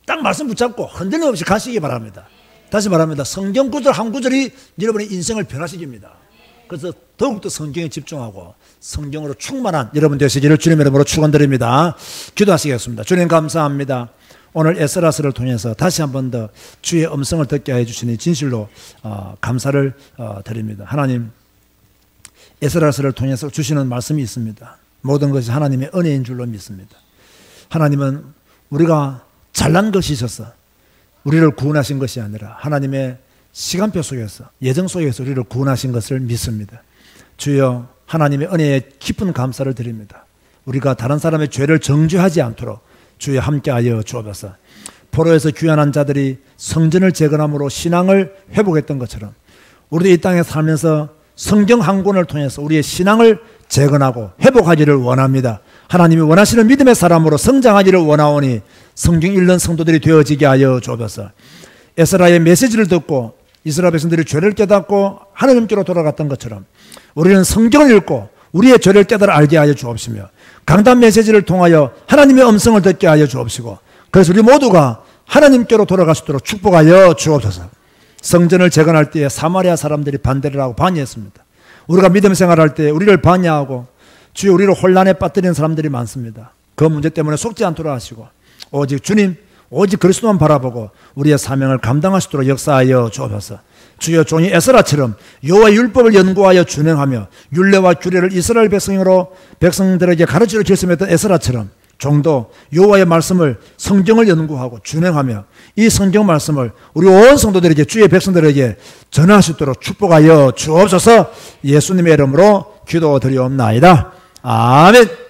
S1: 딱 말씀 붙잡고 흔들림 없이 가시기 바랍니다. 다시 말합니다. 성경 구절 한 구절이 여러분의 인생을 변화시킵니다. 그래서 더욱더 성경에 집중하고 성경으로 충만한 여러분 되시기를 주님의 이름으로 축원드립니다. 기도하시겠습니다. 주님 감사합니다. 오늘 에스라서를 통해서 다시 한 번 더 주의 음성을 듣게 해주시니 진실로 감사를 드립니다. 하나님, 에스라서를 통해서 주시는 말씀이 있습니다. 모든 것이 하나님의 은혜인 줄로 믿습니다. 하나님은 우리가 잘난 것이 있어서 우리를 구원하신 것이 아니라 하나님의 시간표 속에서, 예정 속에서 우리를 구원하신 것을 믿습니다. 주여, 하나님의 은혜에 깊은 감사를 드립니다. 우리가 다른 사람의 죄를 정죄하지 않도록 주여 함께하여 주옵소서. 포로에서 귀환한 자들이 성전을 재건함으로 신앙을 회복했던 것처럼 우리도 이 땅에 살면서 성경 한 권을 통해서 우리의 신앙을 재건하고 회복하기를 원합니다. 하나님이 원하시는 믿음의 사람으로 성장하기를 원하오니 성경 읽는 성도들이 되어지게 하여 주옵소서. 에스라의 메시지를 듣고 이스라엘 백성들이 죄를 깨닫고 하나님께로 돌아갔던 것처럼 우리는 성경을 읽고 우리의 죄를 깨달아 알게 하여 주옵시며 강단 메시지를 통하여 하나님의 음성을 듣게 하여 주옵시고 그래서 우리 모두가 하나님께로 돌아갈 수 있도록 축복하여 주옵소서. 성전을 재건할 때에 사마리아 사람들이 반대를 하고 반의했습니다. 우리가 믿음 생활할 때 우리를 반의하고 주여 우리를 혼란에 빠뜨리는 사람들이 많습니다. 그 문제 때문에 속지 않도록 하시고 오직 주님, 오직 그리스도만 바라보고 우리의 사명을 감당할 수 있도록 역사하여 주옵소서. 주여, 종이 에스라처럼 여호와의 율법을 연구하여 준행하며 율례와 규례를 이스라엘 백성들에게 가르치려 결심했던 에스라처럼 종도 여호와의 말씀을, 성경을 연구하고 준행하며 이 성경 말씀을 우리 온 성도들에게, 주의 백성들에게 전할 수 있도록 축복하여 주옵소서. 예수님의 이름으로 기도드리옵나이다. 아멘.